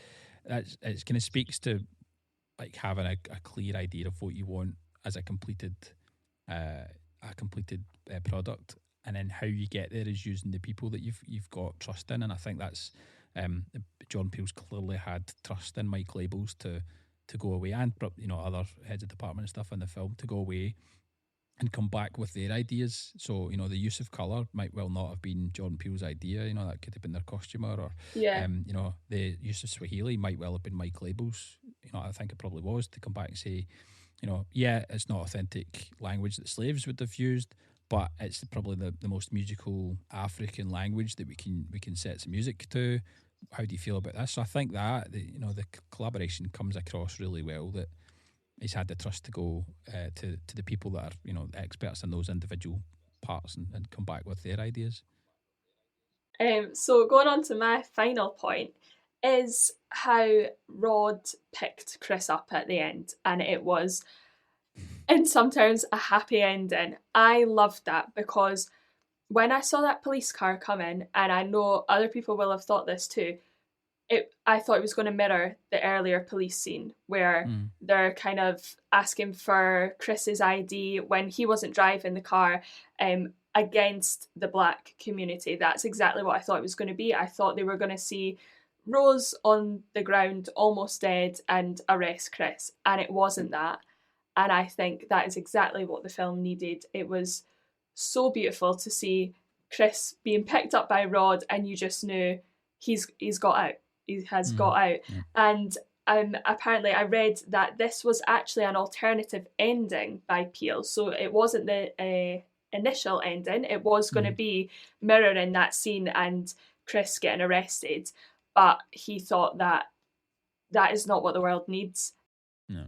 Speaker 6: it kind of speaks to like having a clear idea of what you want as a completed product, and then how you get there is using the people that you've got trust in. And I think that's John Peel's clearly had trust in Mike Labels to go away, and other heads of department and stuff in the film, to go away and come back with their ideas. So the use of colour might well not have been John Peel's idea. That could have been their costumer, or the use of Swahili might well have been Mike Labels. I think it probably was, to come back and say, it's not authentic language that slaves would have used, but it's probably the most musical African language that we can set some music to. How do you feel about this? So I think that the collaboration comes across really well, that he's had the trust to go to the people that are experts in those individual parts, and come back with their ideas.
Speaker 5: So going on to my final point is how Rod picked Chris up at the end, and it was in some terms a happy ending. I loved that, because when I saw that police car come in, and I know other people will have thought this too, I thought it was going to mirror the earlier police scene where they're kind of asking for Chris's ID when he wasn't driving the car, against the black community. That's exactly what I thought it was going to be. I thought they were going to see Rose on the ground, almost dead, and arrest Chris, and it wasn't that. And I think that is exactly what the film needed. It was so beautiful to see Chris being picked up by Rod, and you just knew he's got out. He has got out. And apparently I read that this was actually an alternative ending by Peele. So it wasn't the initial ending. It was going to be mirroring that scene and Chris getting arrested. But he thought that is not what the world needs.
Speaker 6: No.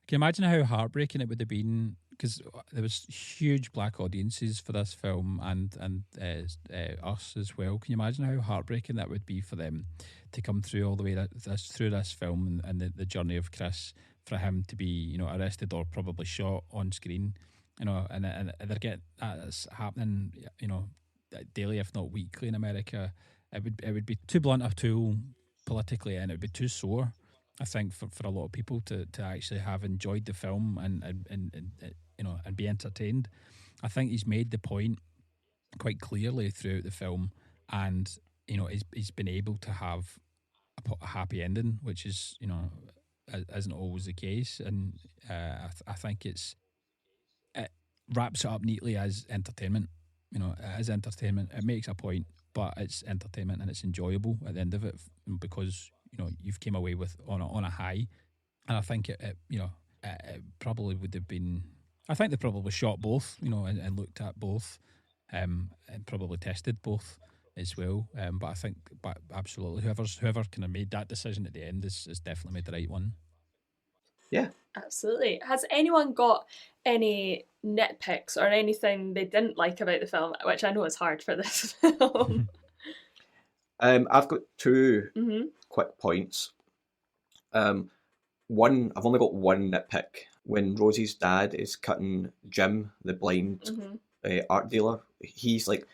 Speaker 6: Can you imagine how heartbreaking it would have been? Because there was huge black audiences for this film, and Us as well. Can you imagine how heartbreaking that would be for them to come through all the way through this film, and the journey of Chris, for him to be arrested or probably shot on screen, and they're getting that's happening daily, if not weekly, in America. It would be too blunt a tool politically, and it would be too sore, I think, for a lot of people to actually have enjoyed the film and be entertained. I think he's made the point quite clearly throughout the film, and he's been able to have a happy ending, which is isn't always the case, and I think it wraps it up neatly as entertainment. As entertainment, it makes a point, but it's entertainment, and it's enjoyable at the end of it, because you've came away with on a high. And I think it it probably would have been. I think they probably shot both, and looked at both, and probably tested both as well. But I think, absolutely, whoever kind of made that decision at the end is definitely made the right one.
Speaker 13: Yeah,
Speaker 5: absolutely. Has anyone got any nitpicks or anything they didn't like about the film? Which I know is hard for this film.
Speaker 13: I've got two
Speaker 5: Mm-hmm.
Speaker 13: quick points. One, I've only got one nitpick. When Rosie's dad is cutting Jim, the blind art dealer, he's like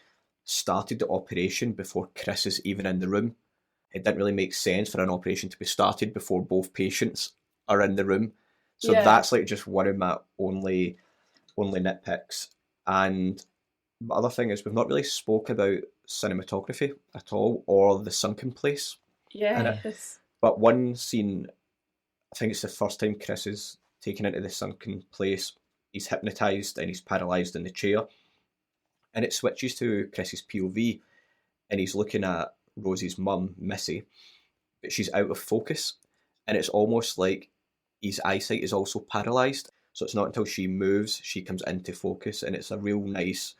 Speaker 13: started the operation before Chris is even in the room. It didn't really make sense for an operation to be started before both patients are in the room. So that's like just one of my only nitpicks. And the other thing is we've not really spoke about cinematography at all, or the sunken place.
Speaker 5: Yes.
Speaker 13: But one scene, I think it's the first time Chris is taken into the sunken place. He's hypnotised and he's paralysed in the chair. And it switches to Chris's POV and he's looking at Rosie's mum, Missy, but she's out of focus. And it's almost like his eyesight is also paralysed. So it's not until she moves, she comes into focus. And it's a real nice,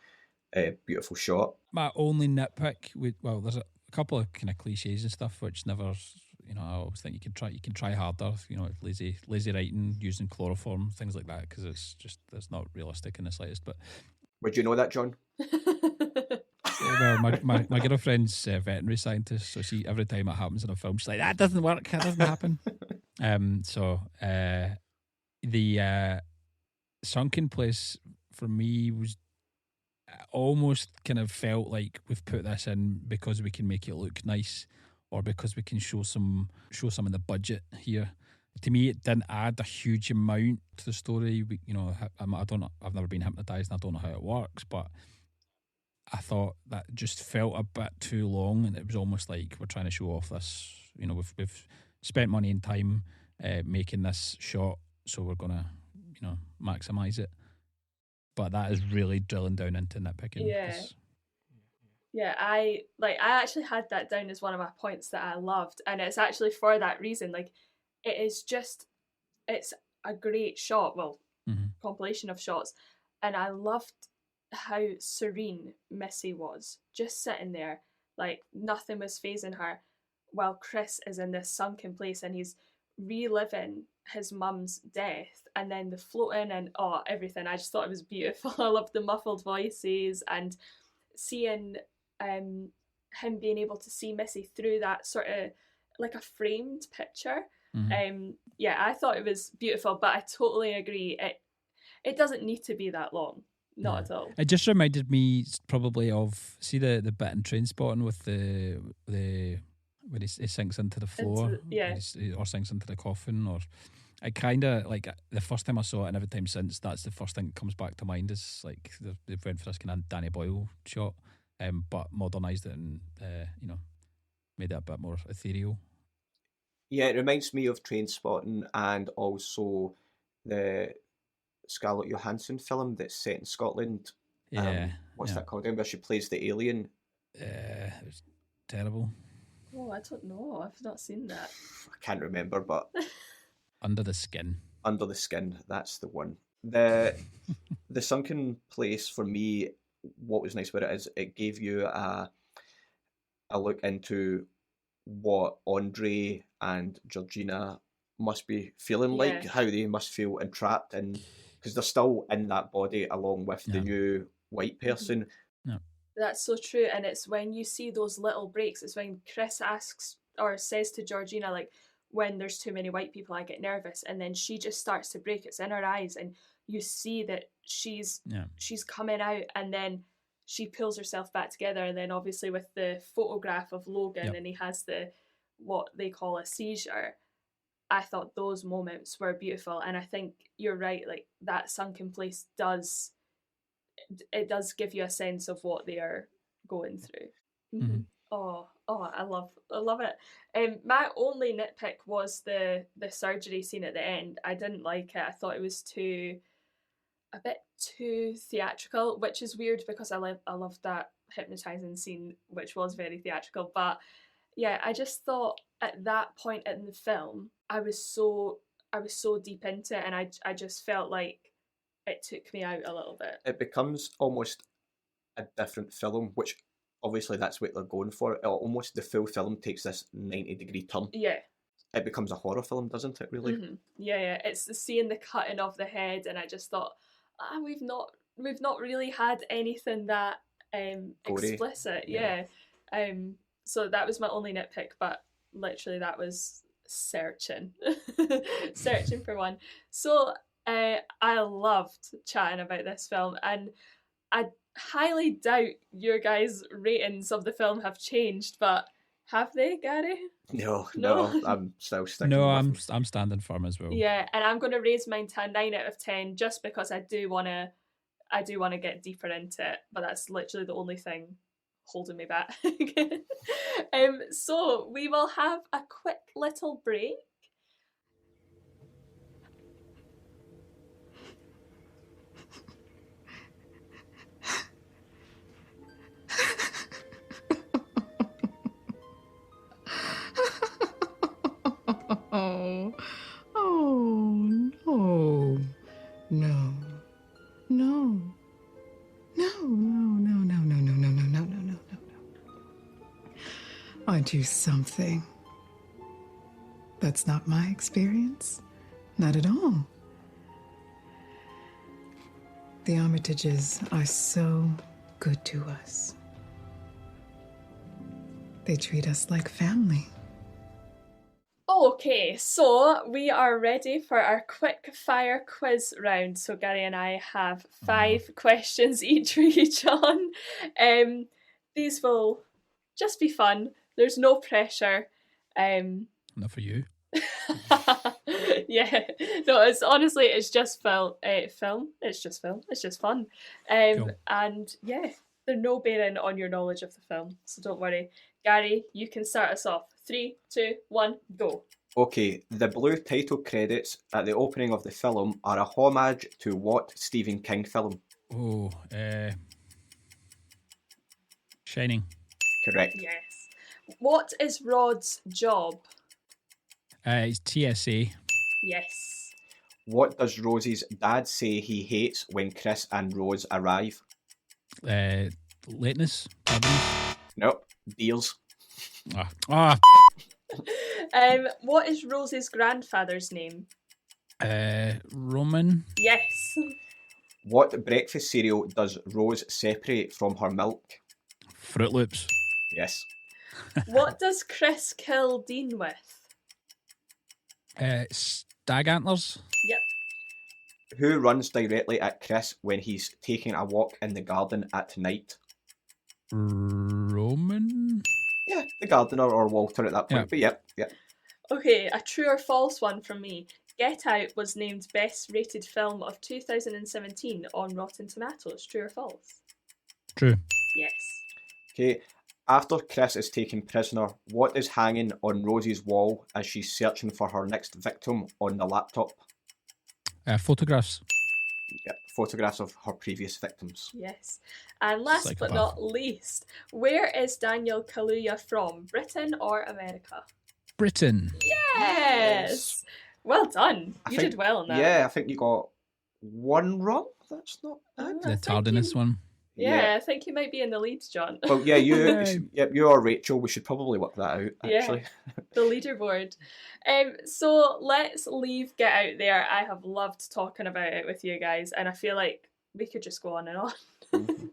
Speaker 13: beautiful shot.
Speaker 6: My only nitpick, there's a couple of kind of cliches and stuff which never... I always think you can try harder. Lazy writing, using chloroform, things like that, because it's not realistic in the slightest. But
Speaker 13: would you know that, John?
Speaker 6: Well, my girlfriend's a veterinary scientist, so every time it happens in a film, she's like, "That doesn't work. That doesn't happen." The sunken place for me was almost kind of felt like we've put this in because we can make it look nice, or because we can show some of the budget here. To me, it didn't add a huge amount to the story. I've never been hypnotised, and I don't know how it works, but I thought that just felt a bit too long, and it was almost like we're trying to show off this. We've spent money and time making this shot, so we're gonna maximise it. But that is really drilling down into nitpicking.
Speaker 5: Yeah, I actually had that down as one of my points that I loved, and it's actually for that reason. Like, it's a great shot, compilation of shots, and I loved how serene Missy was, just sitting there, like nothing was fazing her, while Chris is in this sunken place and he's reliving his mum's death, and then the floating and everything. I just thought it was beautiful. I loved the muffled voices and seeing him being able to see Missy through that sort of like a framed picture. I thought it was beautiful, but I totally agree, it doesn't need to be that long, not at all.
Speaker 6: It just reminded me probably of the bit in Trainspotting with the when he sinks into the floor, or sinks into the coffin, or I kind of like the first time I saw it, and every time since, that's the first thing that comes back to mind is like they've went for this kind of Danny Boyle shot. But modernised it and made it a bit more ethereal.
Speaker 13: Yeah, it reminds me of Trainspotting and also the Scarlett Johansson film that's set in Scotland. What's that called? Where she plays the alien.
Speaker 6: It was terrible.
Speaker 5: Oh, I don't know. I've not seen that.
Speaker 13: I can't remember, but
Speaker 6: Under the Skin.
Speaker 13: Under the Skin, that's the one. The sunken place for me. What was nice about it is it gave you a look into what Andre and Georgina must be feeling like, how they must feel entrapped, and because they're still in that body along with the new white person.
Speaker 6: Yeah.
Speaker 5: That's so true, and it's when you see those little breaks, it's when Chris asks or says to Georgina, like, when there's too many white people, I get nervous, and then she just starts to break. It's in her eyes, and you see that she's coming out, and then she pulls herself back together, and then obviously with the photograph of Logan and he has what they call a seizure. I thought those moments were beautiful, and I think you're right, like that sunken place does give you a sense of what they are going through.
Speaker 6: Mm-hmm.
Speaker 5: I love it. My only nitpick was the surgery scene at the end. I didn't like it. I thought it was a bit too theatrical, which is weird because I love that hypnotizing scene, which was very theatrical. But yeah, I just thought at that point in the film, I was so was so deep into it, and I just felt like it took me out a little bit.
Speaker 13: It becomes almost a different film, which obviously that's what they're going for. Almost the full film takes this 90-degree turn.
Speaker 5: Yeah.
Speaker 13: It becomes a horror film, doesn't it, really?
Speaker 5: Mm-hmm. Yeah. It's seeing the cutting of the head, and I just thought, we've not really had anything that explicit. Yeah. So that was my only nitpick, but literally that was searching for one. So I loved chatting about this film, and I highly doubt your guys' ratings of the film have changed, but have they, Gary?
Speaker 13: No, I'm still sticking.
Speaker 6: No,
Speaker 13: with
Speaker 6: I'm standing firm as well.
Speaker 5: Yeah, and I'm going to raise mine to a 9 out of 10 just because I do want to get deeper into it, but that's literally the only thing holding me back. So we will have a quick little break.
Speaker 14: I do something. That's not my experience. Not at all. The Armitages are so good to us. They treat us like family.
Speaker 5: Okay, so we are ready for our quick fire quiz round. So Gary and I have 5 questions each for you, John. These will just be fun. There's no pressure.
Speaker 6: Not for you.
Speaker 5: Yeah, no, it's just film. It's just film. It's just fun.
Speaker 6: Cool.
Speaker 5: And yeah, there's no bearing on your knowledge of the film, so don't worry. Gary, you can start us off. 3, 2, 1, go.
Speaker 13: Okay, the blue title credits at the opening of the film are a homage to what Stephen King film?
Speaker 6: Oh, Shining.
Speaker 13: Correct.
Speaker 5: Yes. What is Rod's job?
Speaker 6: It's TSA.
Speaker 5: Yes.
Speaker 13: What does Rosie's dad say he hates when Chris and Rose arrive?
Speaker 6: Lateness.
Speaker 13: Nope. Deals.
Speaker 5: What is Rose's grandfather's name?
Speaker 6: Roman.
Speaker 5: Yes.
Speaker 13: What breakfast cereal does Rose separate from her milk?
Speaker 6: Fruit Loops.
Speaker 13: Yes.
Speaker 5: What does Chris kill Dean with?
Speaker 6: Stag antlers.
Speaker 5: Yep.
Speaker 13: Who runs directly at Chris when he's taking a walk in the garden at night?
Speaker 6: Roman?
Speaker 13: Yeah, the gardener or Walter at that point, but yep.
Speaker 5: Okay, a true or false one from me. Get Out was named Best Rated Film of 2017 on Rotten Tomatoes. True or false?
Speaker 6: True.
Speaker 5: Yes.
Speaker 13: Okay, after Chris is taken prisoner, what is hanging on Rosie's wall as she's searching for her next victim on the laptop?
Speaker 6: Photographs.
Speaker 13: Yeah, photographs of her previous victims.
Speaker 5: Yes. And last but not least, where is Daniel Kaluuya from? Britain or America?
Speaker 6: Britain.
Speaker 5: Yes! Well done. You did well on that.
Speaker 13: Yeah, I think you got one wrong. That's not bad.
Speaker 6: The tardiness one.
Speaker 5: Yeah, I think you might be in the lead, John.
Speaker 13: Well, yeah, you or Rachel, we should probably work that out, actually.
Speaker 5: Yeah, the leaderboard. So let's leave Get Out there. I have loved talking about it with you guys, and I feel like we could just go on and on.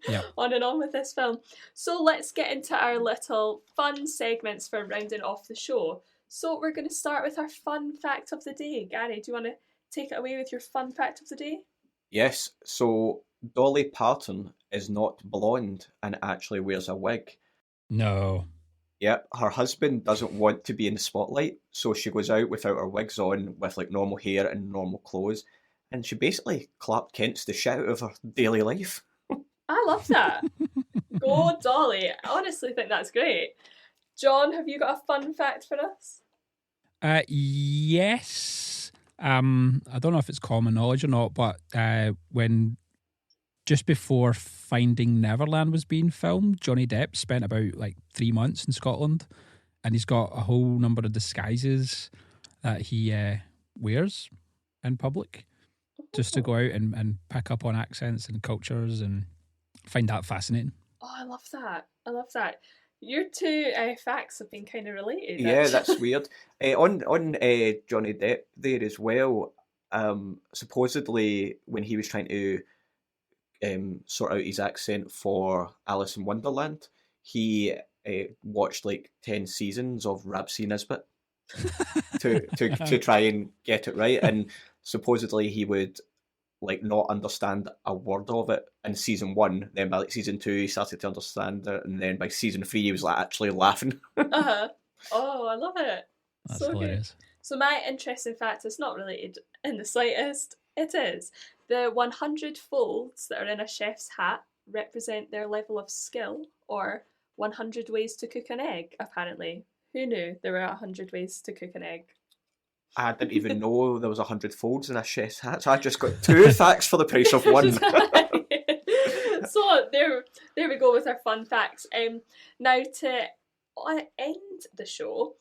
Speaker 6: Yeah.
Speaker 5: On and on with this film. So let's get into our little fun segments for rounding off the show. So we're going to start with our fun fact of the day. Gary, do you want to take it away with your fun fact of the day?
Speaker 13: Yes, so Dolly Parton is not blonde and actually wears a wig.
Speaker 6: No.
Speaker 13: Yep, her husband doesn't want to be in the spotlight, so she goes out without her wigs on, with like normal hair and normal clothes, and she basically Clark Kent's the shit out of her daily life.
Speaker 5: I love that. Go Dolly. I honestly think that's great. John, have you got a fun fact for us?
Speaker 6: Yes. I don't know if it's common knowledge or not, but when just before Finding Neverland was being filmed, Johnny Depp spent about 3 months in Scotland, and he's got a whole number of disguises that he wears in public, just to go out and pick up on accents and cultures, and find that fascinating.
Speaker 5: Oh, I love that. I love that. Your two facts have been kind of related.
Speaker 13: Yeah,
Speaker 5: actually.
Speaker 13: that's weird. On Johnny Depp there as well. Supposedly, when he was trying to sort out his accent for Alice in Wonderland, he watched like 10 seasons of Rabsy Nisbet to try and get it right, and supposedly he would like not understand a word of it in season 1. Then by like season 2 he started to understand it, and then by season 3 he was like actually laughing.
Speaker 5: Oh, I love it.
Speaker 6: That's
Speaker 5: so
Speaker 6: hilarious.
Speaker 5: Good. So my interesting fact is not related in the slightest. It is. The 100 folds that are in a chef's hat represent their level of skill, or 100 ways to cook an egg, apparently. Who knew there were 100 ways to cook an egg?
Speaker 13: I didn't even know there was 100 folds in a chef's hat, so I just got 2 facts for the price of 1.
Speaker 5: So there we go with our fun facts. Now to end the show,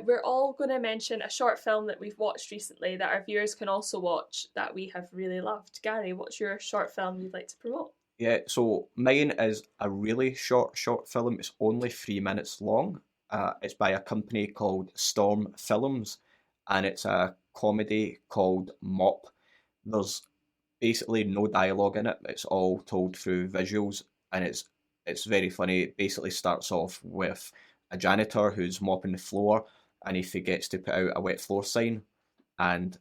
Speaker 5: we're all going to mention a short film that we've watched recently that our viewers can also watch that we have really loved. Gary, what's your short film you'd like to promote?
Speaker 13: Yeah, so mine is a really short film. It's only 3 minutes long. It's by a company called Storm Films, and it's a comedy called Mop. There's basically no dialogue in it. It's all told through visuals, and it's very funny. It basically starts off with a janitor who's mopping the floor, and he forgets to put out a wet floor sign, and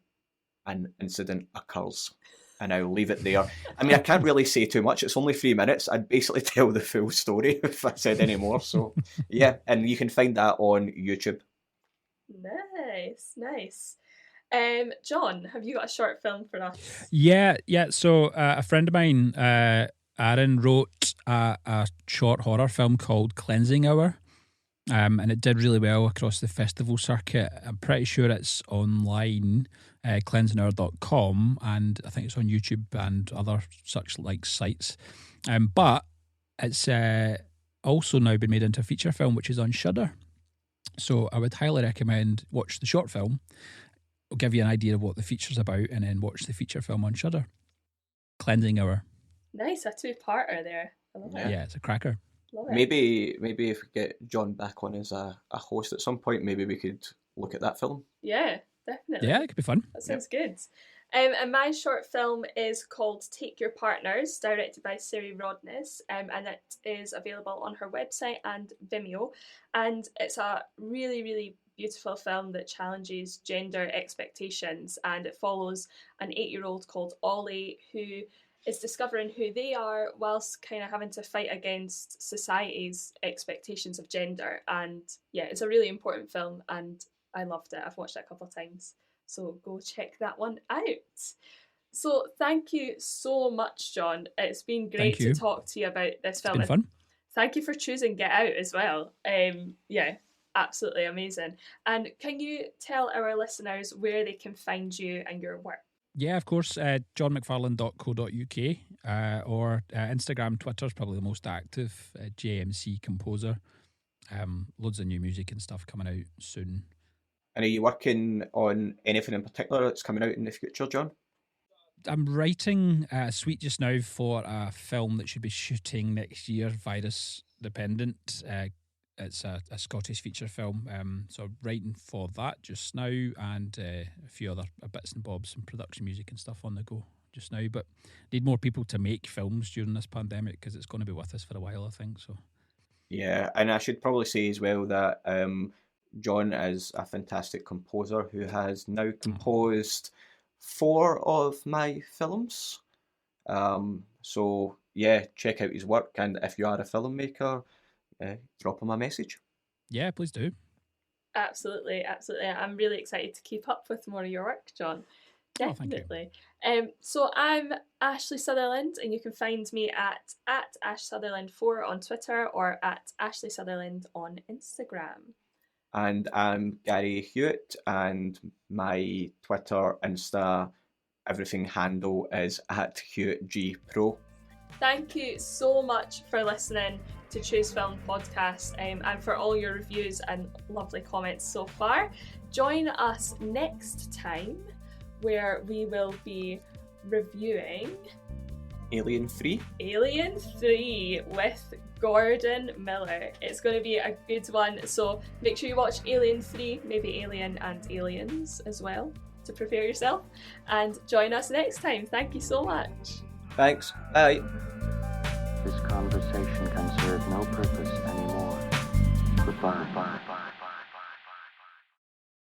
Speaker 13: an incident occurs. And I'll leave it there. I mean, I can't really say too much. It's only 3 minutes. I'd basically tell the full story if I said any more. So, yeah, and you can find that on YouTube.
Speaker 5: Nice. John, have you got a short film for us?
Speaker 6: Yeah. So a friend of mine, Aaron, wrote a short horror film called Cleansing Hour. And it did really well across the festival circuit. I'm pretty sure it's online, cleansinghour.com, and I think it's on YouTube and other such like sites. But it's also now been made into a feature film, which is on Shudder. So I would highly recommend watch the short film. It'll give you an idea of what the feature's about, and then watch the feature film on Shudder. Cleansing Hour.
Speaker 5: Nice, a 2-parter there. I love it.
Speaker 6: Yeah, it's a cracker.
Speaker 13: Maybe if we get John back on as a host at some point, maybe we could look at that film.
Speaker 5: Yeah, definitely.
Speaker 6: Yeah, it could be fun.
Speaker 5: That sounds good. And my short film is called Take Your Partners, directed by Siri Rodness, and it is available on her website and Vimeo. And it's a really, really beautiful film that challenges gender expectations, and it follows an 8-year-old called Ollie who is discovering who they are whilst kind of having to fight against society's expectations of gender. And yeah, it's a really important film and I loved it. I've watched it a couple of times. So go check that one out. So thank you so much, John. It's been great to talk to you about this film.
Speaker 6: It's been fun.
Speaker 5: Thank you for choosing Get Out as well. Yeah, absolutely amazing. And can you tell our listeners where they can find you and your work?
Speaker 6: Yeah, of course. johnmcfarlane.co.uk or Instagram, Twitter's probably the most active. JMC Composer. Loads of new music and stuff coming out soon.
Speaker 13: And are you working on anything in particular that's coming out in the future, John?
Speaker 6: I'm writing a suite just now for a film that should be shooting next year, virus dependent. It's a Scottish feature film, so I'm writing for that just now, and a few other bits and bobs and production music and stuff on the go just now. But need more people to make films during this pandemic because it's going to be with us for a while, I think. So
Speaker 13: yeah, and I should probably say as well that John is a fantastic composer who has now composed 4 of my films. So yeah, check out his work, and if you are a filmmaker, drop him a message.
Speaker 6: Yeah, please do.
Speaker 5: Absolutely. I'm really excited to keep up with more of your work, John. Definitely. So I'm Ashley Sutherland, and you can find me at AshSutherland4 on Twitter or at Ashley Sutherland on Instagram.
Speaker 13: And I'm Gary Hewitt, and my Twitter, Insta, everything handle is at HewittGPro.
Speaker 5: Thank you so much for listening to Choose Film Podcast, and for all your reviews and lovely comments so far. Join us next time where we will be reviewing
Speaker 13: Alien 3?
Speaker 5: Alien 3 with Gordon Miller. It's going to be a good one, so make sure you watch Alien 3, maybe Alien and Aliens as well, to prepare yourself, and join us next time. Thank you so much.
Speaker 13: Thanks. Bye.
Speaker 12: This conversation can serve no purpose anymore. Goodbye.